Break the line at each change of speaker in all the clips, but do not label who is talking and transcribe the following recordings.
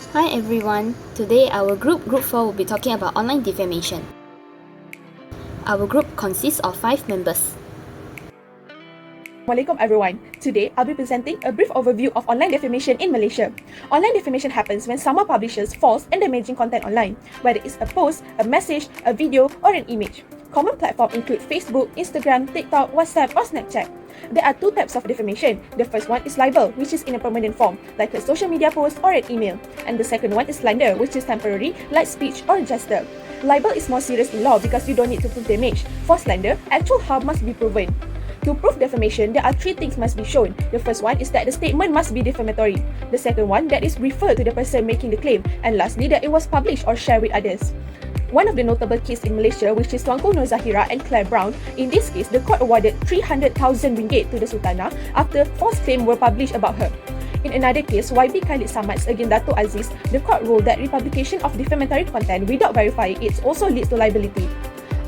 Hi everyone, today our group 4 will be talking about online defamation. Our group consists of 5 members.
Assalamualaikum everyone. Today, I'll be presenting a brief overview of online defamation in Malaysia. Online defamation happens when someone publishes false and damaging content online, whether it's a post, a message, a video, or an image. Common platforms include Facebook, Instagram, TikTok, WhatsApp, or Snapchat. There are two types of defamation. The first one is libel, which is in a permanent form, like a social media post or an email. And the second one is slander, which is temporary, like speech or gesture. Libel is more serious in law because you don't need to prove damage. For slander, actual harm must be proven. To prove defamation, there are 3 things must be shown. The first one is that the statement must be defamatory. The second one, that is refer to the person making the claim. And lastly, that it was published or shared with others. One of the notable cases in Malaysia, which is Tuanku Nur Zahira and Claire Brown, in this case, the court awarded 300,000 ringgit to the Sultana after false claims were published about her. In another case, YB Khalid Samad's against Dato' Aziz, the court ruled that republication of defamatory content without verifying it also leads to liability.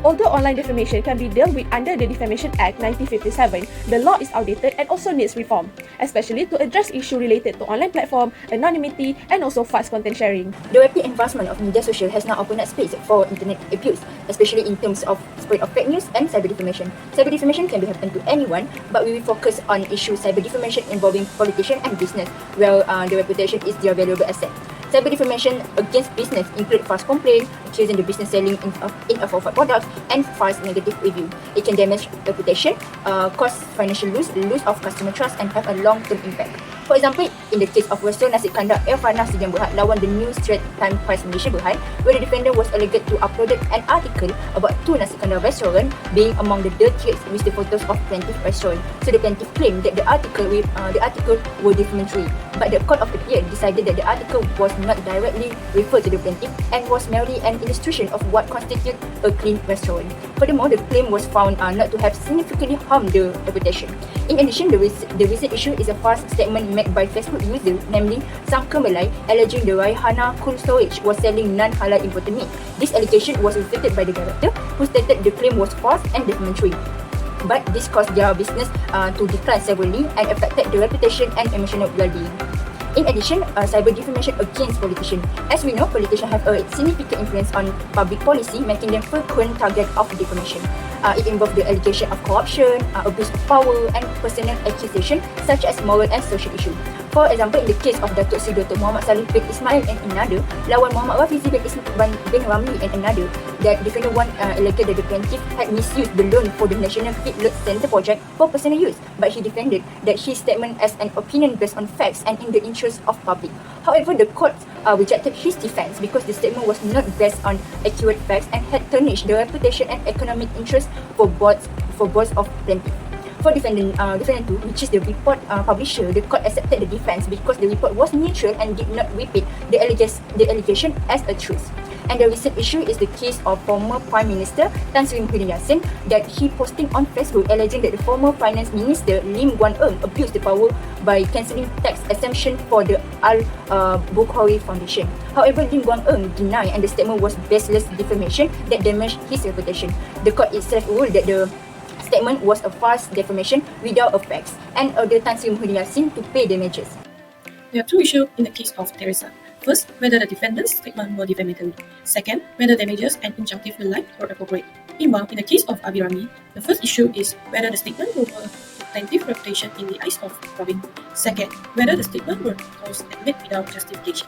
Although online defamation can be dealt with under the Defamation Act 1957, the law is outdated and also needs reform, especially to address issues related to online platform, anonymity, and also fast content sharing.
The rapid advancement of media social has now opened up space for internet abuse, especially in terms of spread of fake news and cyber defamation. Cyber defamation can be happen to anyone, but we will focus on issues cyber defamation involving politician and business, where the reputation is their valuable asset. Cyber defamation against business include false complaint, accusing the business selling inappropriate products, and false negative review. It can damage reputation, cause financial loss of customer trust, and have a long-term impact. For example, in the case of restaurant Nasi Kandar Irfana Sdn Berhad lawan the New Straits Times Press Malaysia Berhad, where the defendant was alleged to uploaded an article about 2 Nasi Kandar restaurant being among the dirtiest with the photos of plaintiff restaurant. So the plaintiff claimed that the article were defamatory, but the Court of Appeal decided that the article was not directly referred to the plaintiff and was merely an illustration of what constitutes a clean restaurant. Furthermore, the claim was found not to have significantly harmed the reputation. In addition, the recent issue is a false statement made by Facebook user, namely Sangka Melai, alleging the Raihana Cold Storage was selling non-halal imported meat. This allegation was refuted by the director, who stated the claim was false and defamatory. But this caused their business to decline severely and affected the reputation and emotional well-being. In addition, cyber defamation against politicians. As we know, politicians have a significant influence on public policy, making them frequent target of defamation. It involves the allegation of corruption, abuse of power, and personal accusation such as moral and social issues. For example, in the case of Datuk Seri Dr. Muhammad Salih bin Ismail and another, lawan Muhammad Rafizi bin Ramli and another, that defendant one alleged that the plaintiff had misused the loan for the National Feedlot Centre project for personal use, but he defended that his statement as an opinion based on facts and in the interest of public. However, the court rejected his defense because the statement was not based on accurate facts and had tarnished the reputation and economic interest for both of plaintiff. For defendant 2, which is the report publisher, the court accepted the defense because the report was neutral and did not repeat the allegation as a truth. And the recent issue is the case of former Prime Minister Tan Sri Yassin, that he posting on Facebook alleging that the former Finance Minister Lim Guan Eng abused the power by cancelling tax exemption for the Al-Bukhari Foundation. However, Lim Guan Eng denied and the statement was baseless defamation that damaged his reputation. The court itself ruled that the statement was a false defamation without effects and ordered Tan Sri Yassin to pay damages.
There are 2 issues in the case of Teresa. First, whether the defendant's statement were defamatory. Second, whether damages and injunctive relief were appropriate. Meanwhile, in the case of Abirami, the first issue is whether the statement will hurt plaintiff's reputation in the eyes of Robin. Second, whether the statement were false and made without justification.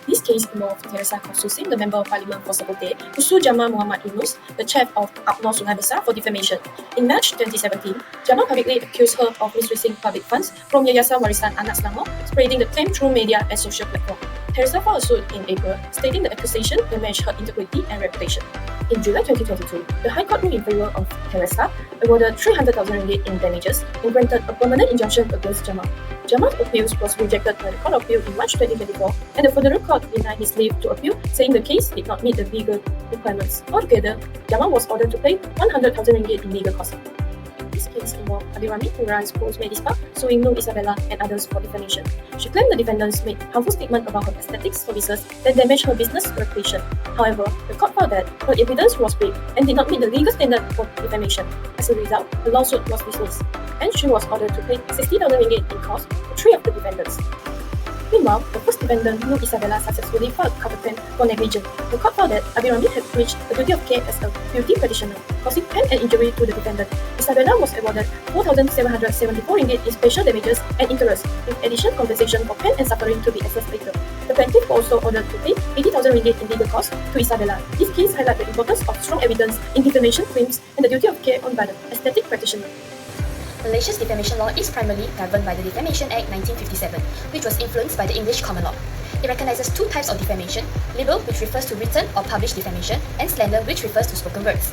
This case involved Teresa Khosruddin, the Member of Parliament for Sabote, who sued Jamal Muhammad Yunus, the chief of UMNO Sungai Besar, for defamation. In March 2017, Jamal publicly accused her of misusing public funds from Yayasan Warisan Anak Selangor, spreading the claim through media and social platforms. Teresa filed a suit in April, stating the accusation damaged her integrity and reputation. In July 2022, the High Court ruled in favor of Teresa, awarded 300,000 ringgit in damages, and granted a permanent injunction against Jamal. Jamal's appeals was rejected by the Court of Appeal in March 2024, and the Federal Court denied his leave to appeal, saying the case did not meet the legal requirements. Altogether, Jamal was ordered to pay 100,000 ringgit in legal costs. This case involved Abirami, who runs Rose Medispa, suing Nur Isabella and others for defamation. She claimed the defendants made harmful statements about her aesthetics services that damaged her business reputation. However, the court found that her evidence was weak and did not meet the legal standard for defamation. As a result, the lawsuit was dismissed, and she was ordered to pay 60,000 ringgit in costs for 3 of the defendants. Meanwhile, the first defendant, Nur Isabella, successfully filed a cover claim for negligence. The court found that Abirami had breached the duty of care as a beauty practitioner, causing pain and injury to the defendant. Isabella was awarded 4,774 ringgit in special damages and interest, with additional compensation for pain and suffering to be assessed later. The plaintiff was also ordered to pay 80,000 ringgit in legal costs to Isabella. This case highlights the importance of strong evidence in defamation claims and the duty of care on by the aesthetic practitioner.
Malaysia's defamation law is primarily governed by the Defamation Act 1957, which was influenced by the English common law. It recognizes two types of defamation: libel, which refers to written or published defamation, and slander, which refers to spoken words.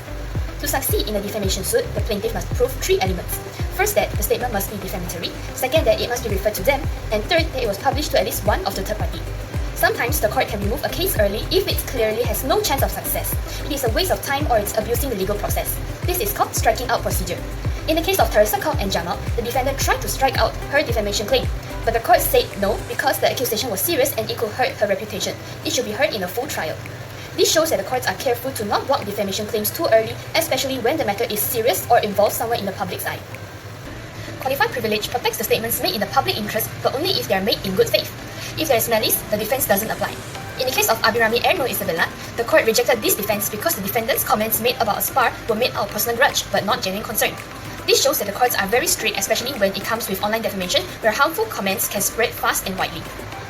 To succeed in a defamation suit, the plaintiff must prove three elements. First, that the statement must be defamatory. Second, that it must be referred to them. And third, that it was published to at least one of the third party. Sometimes the court can remove a case early if it clearly has no chance of success. It is a waste of time or it's abusing the legal process. This is called striking out procedure. In the case of Teresa Kok and Jamal, the defendant tried to strike out her defamation claim, but the court said no because the accusation was serious and it could hurt her reputation. It should be heard in a full trial. This shows that the courts are careful to not block defamation claims too early, especially when the matter is serious or involves someone in the public's eye. Qualified privilege protects the statements made in the public interest, but only if they are made in good faith. If there is malice, the defense doesn't apply. In the case of Abirami and Nur Isabella, the court rejected this defense because the defendant's comments made about a spar were made out of personal grudge, but not genuine concern. This shows that the courts are very strict, especially when it comes with online defamation, where harmful comments can spread fast and widely.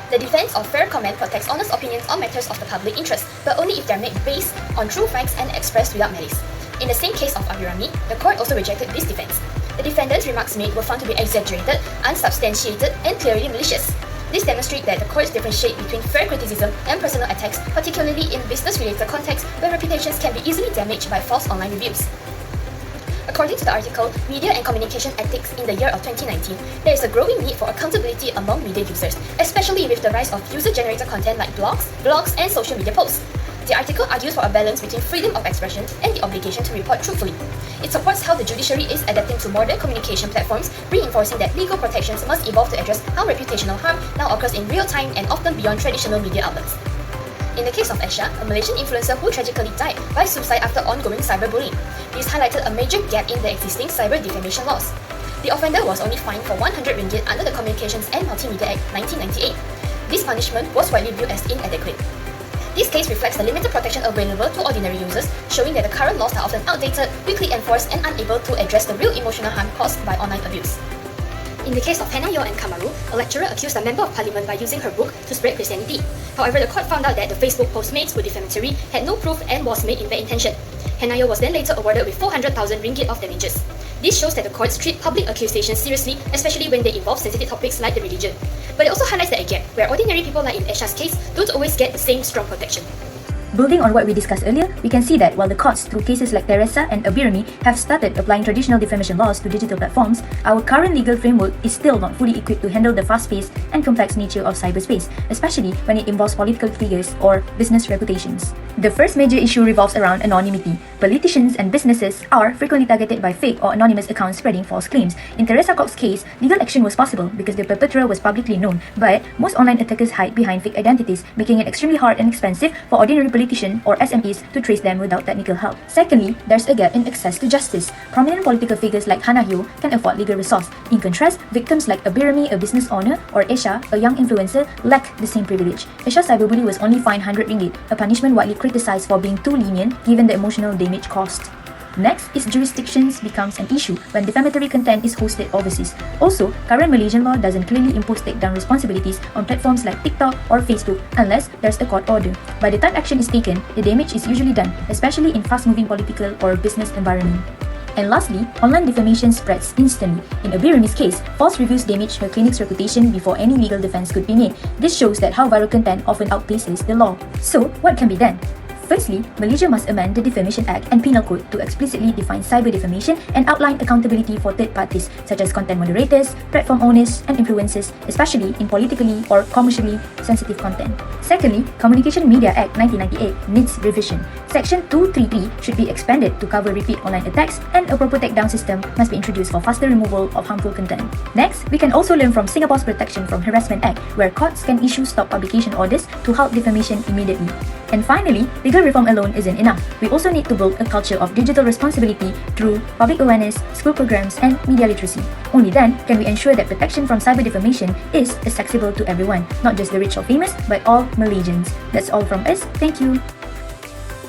The defense of fair comment protects honest opinions on matters of the public interest, but only if they are made based on true facts and expressed without malice. In the same case of Abirami, the court also rejected this defense. The defendant's remarks made were found to be exaggerated, unsubstantiated, and clearly malicious. This demonstrates that the courts differentiate between fair criticism and personal attacks, particularly in business-related contexts where reputations can be easily damaged by false online reviews. According to the article, Media and Communication Ethics in the year of 2019, there is a growing need for accountability among media users, especially with the rise of user-generated content like blogs, and social media posts. The article argues for a balance between freedom of expression and the obligation to report truthfully. It supports how the judiciary is adapting to modern communication platforms, reinforcing that legal protections must evolve to address how reputational harm now occurs in real time and often beyond traditional media outlets. In the case of Esha, a Malaysian influencer who tragically died by suicide after ongoing cyberbullying, this highlighted a major gap in the existing cyber defamation laws. The offender was only fined for 100 ringgit under the Communications and Multimedia Act 1998. This punishment was widely viewed as inadequate. This case reflects the limited protection available to ordinary users, showing that the current laws are often outdated, weakly enforced, and unable to address the real emotional harm caused by online abuse. In the case of Hannah Yeoh and Kamaru, a lecturer accused a member of parliament by using her book to spread Christianity. However, the court found out that the Facebook post made were defamatory, had no proof, and was made in bad intention. Hannah Yeoh was then later awarded with 400,000 ringgit of damages. This shows that the courts treat public accusations seriously, especially when they involve sensitive topics like the religion. But it also highlights that a gap, where ordinary people like in Esha's case don't always get the same strong protection.
Building on what we discussed earlier, we can see that while the courts through cases like Teresa and Abirami have started applying traditional defamation laws to digital platforms, our current legal framework is still not fully equipped to handle the fast-paced and complex nature of cyberspace, especially when it involves political figures or business reputations. The first major issue revolves around anonymity. Politicians and businesses are frequently targeted by fake or anonymous accounts spreading false claims. In Teresa Kok's case, legal action was possible because the perpetrator was publicly known, but most online attackers hide behind fake identities, making it extremely hard and expensive for ordinary politicians or SMEs to trace them without technical help. Secondly, there's a gap in access to justice. Prominent political figures like Hannah Yeoh can afford legal resource. In contrast, victims like Abirami, a business owner, or Esha, a young influencer, lack the same privilege. Esha's cyberbully was only fined 100 ringgit, a punishment widely criticized for being too lenient given the emotional damage caused. Next is jurisdictions becomes an issue when defamatory content is hosted overseas. Also, current Malaysian law doesn't clearly impose takedown responsibilities on platforms like TikTok or Facebook unless there's a court order. By the time action is taken, the damage is usually done, especially in fast-moving political or business environment. And lastly, online defamation spreads instantly. In Abirami's case, false reviews damaged her clinic's reputation before any legal defense could be made. This shows that how viral content often outpaces the law. So, what can be done? Firstly, Malaysia must amend the Defamation Act and Penal Code to explicitly define cyber defamation and outline accountability for third parties such as content moderators, platform owners, and influencers, especially in politically or commercially sensitive content. Secondly, Communication Media Act 1998 needs revision. Section 233 should be expanded to cover repeat online attacks, and a proper takedown system must be introduced for faster removal of harmful content. Next, we can also learn from Singapore's Protection from Harassment Act, where courts can issue stop publication orders to halt defamation immediately.
And finally, legal reform alone isn't enough. We also need to build a culture of digital responsibility through public awareness, school programs, and media literacy. Only then can we ensure that protection from cyber defamation is accessible to everyone, not just the rich or famous, but all Malaysians. That's all from us. Thank you.